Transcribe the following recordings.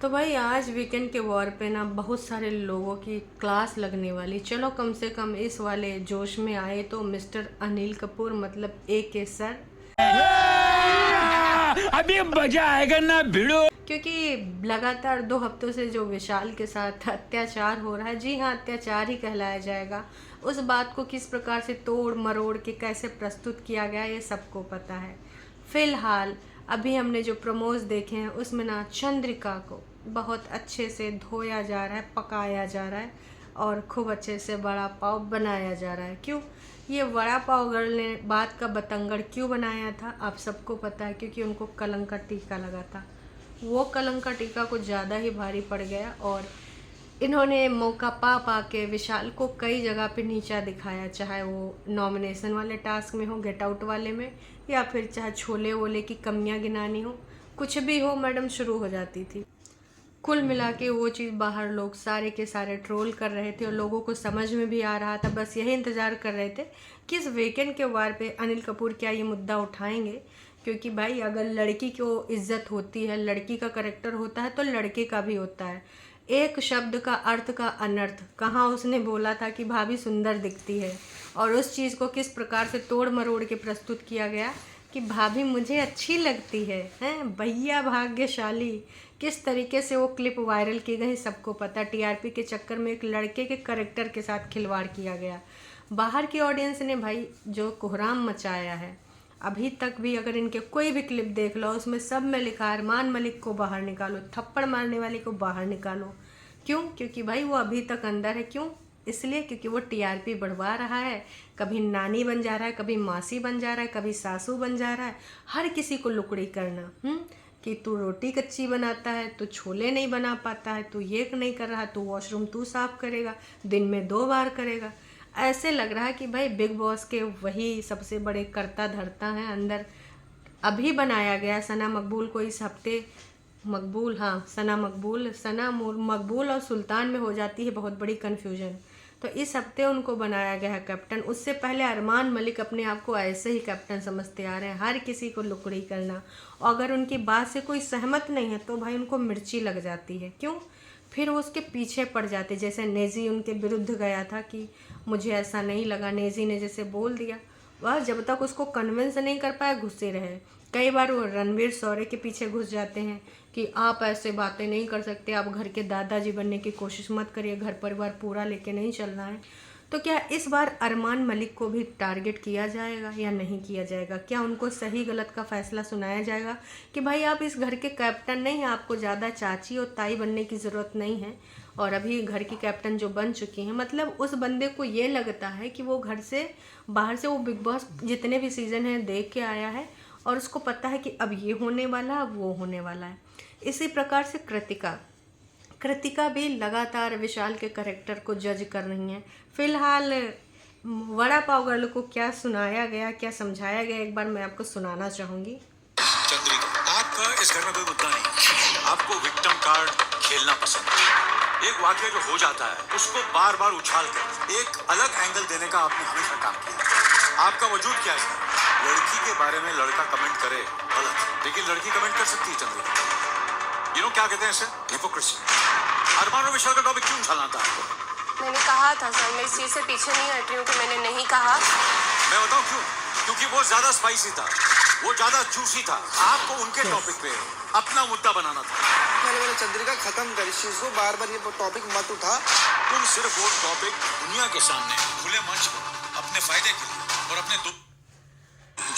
तो भाई आज वीकेंड के वॉर पे ना बहुत सारे लोगों की क्लास लगने वाली। चलो कम से कम इस वाले जोश में आए तो मिस्टर अनिल कपूर मतलब ए के सर। अभी मजा आएगा ना भिड़ो। क्योंकि लगातार 2 हफ्तों से जो विशाल के साथ अत्याचार हो रहा है, जी हाँ अत्याचार ही कहलाया जाएगा, उस बात को किस प्रकार से तोड़ मरोड़ के कैसे प्रस्तुत किया गया ये सबको पता है। फिलहाल अभी हमने जो प्रोमोज देखे हैं उसमें ना चंद्रिका को बहुत अच्छे से धोया जा रहा है, पकाया जा रहा है और खूब अच्छे से वड़ा पाव बनाया जा रहा है। क्यों ये वड़ा पाव गर्ल ने बात का बतंगड़ क्यों बनाया था आप सबको पता है, क्योंकि उनको कलंक का टीका लगा था। वो कलंक का टीका कुछ ज़्यादा ही भारी पड़ गया और इन्होंने मौका पा पा के विशाल को कई जगह पे नीचा दिखाया, चाहे वो नॉमिनेशन वाले टास्क में हो, गेट आउट वाले में, या फिर चाहे छोले वोले की कमियां गिनानी हो, कुछ भी हो मैडम शुरू हो जाती थी। कुल मिला के वो चीज़ बाहर लोग सारे के सारे ट्रोल कर रहे थे और लोगों को समझ में भी आ रहा था, बस यही इंतज़ार कर रहे थे कि इस वीकेंड के वार पे अनिल कपूर क्या ये मुद्दा उठाएंगे। क्योंकि भाई अगर लड़की को इज्जत होती है, लड़की का करेक्टर होता है तो लड़के का भी होता है। एक शब्द का अर्थ का अनर्थ कहाँ उसने बोला था कि भाभी सुंदर दिखती है, और उस चीज़ को किस प्रकार से तोड़ मरोड़ के प्रस्तुत किया गया कि भाभी मुझे अच्छी लगती है, हैं भैया भाग्यशाली। किस तरीके से वो क्लिप वायरल की गई सबको पता। टीआरपी के चक्कर में एक लड़के के करेक्टर के साथ खिलवाड़ किया गया। बाहर की ऑडियंस ने भाई जो कोहराम मचाया है, अभी तक भी अगर इनके कोई भी क्लिप देख लो उसमें सब में लिखा है अरमान मलिक को बाहर निकालो, थप्पड़ मारने वाले को बाहर निकालो। क्यों? क्योंकि भाई वो अभी तक अंदर है। क्यों? इसलिए क्योंकि वो टीआरपी बढ़वा रहा है, कभी नानी बन जा रहा है, कभी मासी बन जा रहा है, कभी सासू बन जा रहा है, हर किसी को लुकड़ी करना। कि तू रोटी कच्ची बनाता है, तू छोले नहीं बना पाता है, तू ये नहीं कर रहा, तू वॉशरूम तू साफ करेगा, दिन में 2 बार करेगा। ऐसे लग रहा है कि भाई बिग बॉस के वही सबसे बड़े कर्ता धर्ता हैं अंदर। अभी बनाया गया सना मकबूल को इस हफ्ते, मकबूल हाँ सना मकबूल और सुल्तान में हो जाती है बहुत बड़ी कन्फ्यूजन, तो इस हफ्ते उनको बनाया गया है कैप्टन। उससे पहले अरमान मलिक अपने आप को ऐसे ही कैप्टन समझते आ रहे हैं, हर किसी को लुकड़ी करना, और अगर उनकी बात से कोई सहमत नहीं है तो भाई उनको मिर्ची लग जाती है। क्यों? फिर वो उसके पीछे पड़ जाते। जैसे नेजी उनके विरुद्ध गया था कि मुझे ऐसा नहीं लगा, नेजी ने जैसे बोल दिया, वह जब तक उसको कन्विंस नहीं कर पाए घुसे रहे। कई बार वो रणवीर शौर्य के पीछे घुस जाते हैं कि आप ऐसे बातें नहीं कर सकते, आप घर के दादाजी बनने की कोशिश मत करिए, घर परिवार पूरा लेके नहीं चलना है। तो क्या इस बार अरमान मलिक को भी टारगेट किया जाएगा या नहीं किया जाएगा? क्या उनको सही गलत का फैसला सुनाया जाएगा कि भाई आप इस घर के कैप्टन नहीं हैं, आपको ज़्यादा चाची और ताई बनने की ज़रूरत नहीं है, और अभी घर की कैप्टन जो बन चुकी हैं, मतलब उस बंदे को ये लगता है कि वो घर से बाहर से वो बिग बॉस जितने भी सीज़न हैं देख के आया है और उसको पता है कि अब ये होने वाला है, अब वो होने वाला है। इसी प्रकार से कृतिका भी लगातार विशाल के करेक्टर को जज कर रही हैं। फिलहाल वड़ा पाव गर्ल को क्या सुनाया गया, क्या समझाया गया, एक बार मैं आपको सुनाना चाहूँगी। चंद्रिका, आपका इस घर में कोई मुद्दा नहीं, आपको विक्टिम कार्ड खेलना पसंद है। एक वाक्य जो हो जाता है उसको बार बार उछाल कर एक अलग एंगल देने का आपने हमेशा काम किया। आपका वजूद क्या है? लड़की के बारे में लड़का कमेंट करे गलत, लेकिन लड़की कमेंट कर सकती है। चंद्रिका, क्या कहते हैं इसे? हिपोक्रेसी। अरमान और विशाल का टॉपिक क्यों उछालना था आपको? मैंने कहा था सर, मैं इस चीज से पीछे नहीं हट रही हूँ कि मैंने नहीं कहा। मैं बताऊं क्यों? क्योंकि वो ज्यादा स्पाइसी था, वो ज्यादा जूसी था। आपको उनके टॉपिक पे अपना मुद्दा बनाना था। मैंने बोला चंद्रिका खत्म कर इस चीज को, बार बार ये टॉपिक मत उठा। तुम सिर्फ वो टॉपिक दुनिया के सामने खुले मंच पर अपने फायदे के लिए और अपने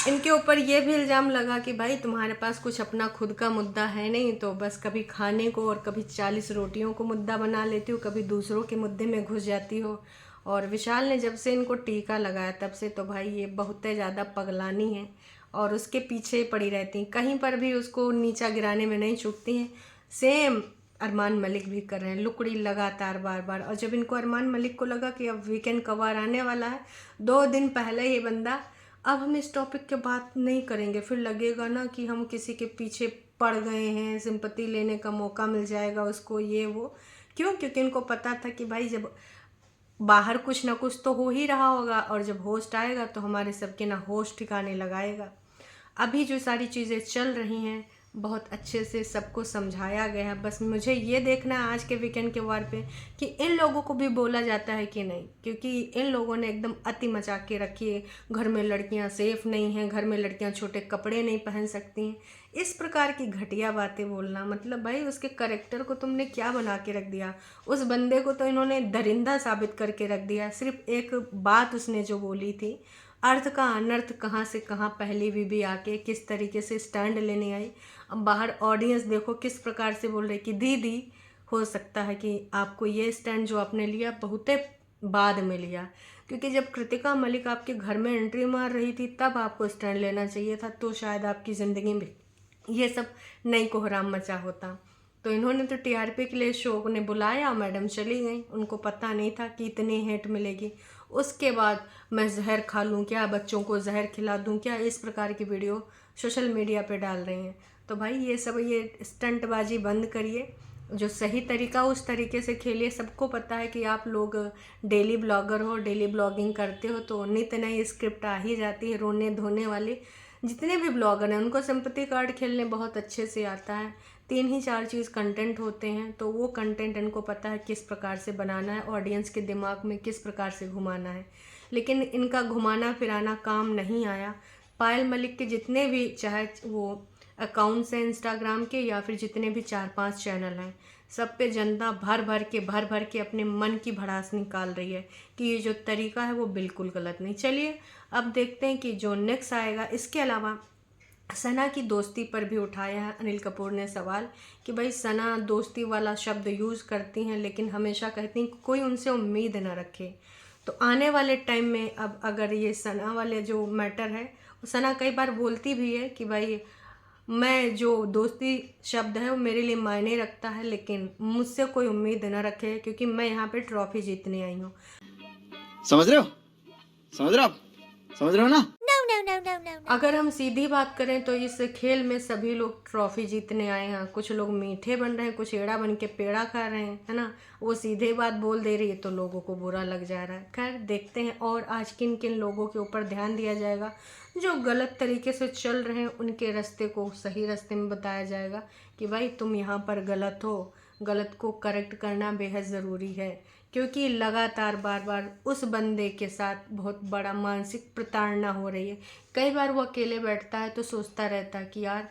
इनके ऊपर ये भी इल्ज़ाम लगा कि भाई तुम्हारे पास कुछ अपना खुद का मुद्दा है नहीं, तो बस कभी खाने को और कभी 40 रोटियों को मुद्दा बना लेती हो, कभी दूसरों के मुद्दे में घुस जाती हो। और विशाल ने जब से इनको टीका लगाया तब से तो भाई ये बहुत ज़्यादा पगलानी है और उसके पीछे पड़ी रहती हैं, कहीं पर भी उसको नीचा गिराने में नहीं चूकती हैं। सेम अरमान मलिक भी कर रहे हैं, लुकड़ी लगातार बार बार। और जब इनको अरमान मलिक को लगा कि अब वीकेंड कवर आने वाला है, 2 दिन पहले ये बंदा अब हम इस टॉपिक के बात नहीं करेंगे, फिर लगेगा ना कि हम किसी के पीछे पड़ गए हैं, सिंपैथी लेने का मौका मिल जाएगा उसको, ये वो। क्यों? क्योंकि इनको पता था कि भाई जब बाहर कुछ ना कुछ तो हो ही रहा होगा और जब होस्ट आएगा तो हमारे सबके ना होश ठिकाने लगाएगा। अभी जो सारी चीज़ें चल रही हैं बहुत अच्छे से सबको समझाया गया है। बस मुझे ये देखना है आज के वीकेंड के वार पे कि इन लोगों को भी बोला जाता है कि नहीं, क्योंकि इन लोगों ने एकदम अति मचा के रखी है। घर में लड़कियां सेफ नहीं हैं, घर में लड़कियां छोटे कपड़े नहीं पहन सकती हैं। इस प्रकार की घटिया बातें बोलना, मतलब भाई उसके करेक्टर को तुमने क्या बना के रख दिया। उस बंदे को तो इन्होंने दरिंदा साबित करके रख दिया। सिर्फ एक बात उसने जो बोली थी, अर्थ का अनर्थ कहाँ से कहाँ पहली बीबी आके किस तरीके से स्टैंड लेने आई। अब बाहर ऑडियंस देखो किस प्रकार से बोल रही कि दीदी हो सकता है कि आपको ये स्टैंड जो आपने लिया बहुत बाद में लिया, क्योंकि जब कृतिका मलिक आपके घर में एंट्री मार रही थी तब आपको स्टैंड लेना चाहिए था, तो शायद आपकी ज़िंदगी में ये सब नहीं कोहराम मचा होता। तो इन्होंने तो टीआरपी के लिए शो ने बुलाया, मैडम चली गई, उनको पता नहीं था कि इतनी हेट मिलेगी। उसके बाद मैं जहर खा लूँ क्या, बच्चों को जहर खिला दूँ क्या, इस प्रकार की वीडियो सोशल मीडिया पे डाल रही हैं। तो भाई ये सब ये स्टंटबाजी बंद करिए, जो सही तरीका उस तरीके से खेलिए। सबको पता है कि आप लोग डेली ब्लॉगर हो, डेली ब्लॉगिंग करते हो, तो नित नई स्क्रिप्ट आ ही जाती है। रोने धोने वाले जितने भी ब्लॉगर हैं उनको सिंपैथी कार्ड खेलने बहुत अच्छे से आता है। 3 ही 4 चीज़ कंटेंट होते हैं, तो वो कंटेंट इनको पता है किस प्रकार से बनाना है, ऑडियंस के दिमाग में किस प्रकार से घुमाना है। लेकिन इनका घुमाना फिराना काम नहीं आया। पायल मलिक के जितने भी चाहे वो अकाउंट्स हैं इंस्टाग्राम के या फिर जितने भी 4-5 चैनल हैं, सब पे जनता भर भर के अपने मन की भड़ास निकाल रही है कि ये जो तरीका है वो बिल्कुल गलत नहीं। चलिए अब देखते हैं कि जो नेक्स्ट आएगा। इसके अलावा सना की दोस्ती पर भी उठाया है अनिल कपूर ने सवाल कि भाई सना दोस्ती वाला शब्द यूज़ करती हैं, लेकिन हमेशा कहती हैं कि कोई उनसे उम्मीद ना रखे। तो आने वाले टाइम में अब अगर ये सना वाले जो मैटर है, सना कई बार बोलती भी है कि भाई मैं जो दोस्ती शब्द है वो मेरे लिए मायने रखता है, लेकिन मुझसे कोई उम्मीद न रखे क्योंकि मैं यहाँ पे ट्रॉफी जीतने आई हूँ। समझ रहे हो? समझ रहे हो आप? समझ रहे हो ना? अगर हम सीधी बात करें तो इस खेल में सभी लोग ट्रॉफी जीतने आए हैं। कुछ लोग मीठे बन रहे हैं, कुछ एड़ा बन के पेड़ा खा रहे हैं, है ना। वो सीधे बात बोल दे रही है तो लोगों को बुरा लग जा रहा है। खैर देखते हैं और आज किन किन लोगों के ऊपर ध्यान दिया जाएगा। जो गलत तरीके से चल रहे हैं उनके रास्ते को सही रास्ते में बताया जाएगा कि भाई तुम यहाँ पर गलत हो, गलत को करेक्ट करना बेहद ज़रूरी है। क्योंकि लगातार बार बार उस बंदे के साथ बहुत बड़ा मानसिक प्रताड़ना हो रही है। कई बार वो अकेले बैठता है तो सोचता रहता है कि यार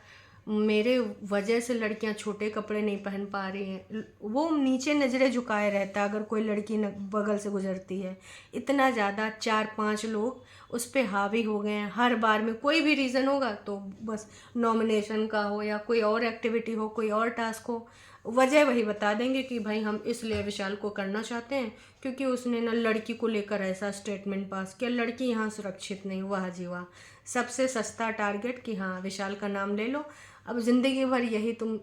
मेरे वजह से लड़कियां छोटे कपड़े नहीं पहन पा रही हैं। वो नीचे नज़रें झुकाए रहता है अगर कोई लड़की बगल से गुजरती है। इतना ज़्यादा 4-5 लोग उस पर हावी हो गए हैं। हर बार में कोई भी रीज़न होगा तो बस नॉमिनेशन का हो या कोई और एक्टिविटी हो, कोई और टास्क हो, वजह वही बता देंगे कि भाई हम इसलिए विशाल को करना चाहते हैं क्योंकि उसने ना लड़की को लेकर ऐसा स्टेटमेंट पास किया, लड़की यहाँ सुरक्षित नहीं। वाह जी वाह, सबसे सस्ता टारगेट कि हाँ विशाल का नाम ले लो। अब ज़िंदगी भर यही तुम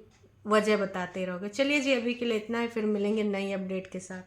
वजह बताते रहोगे। चलिए जी अभी के लिए इतना है, फिर मिलेंगे नई अपडेट के साथ।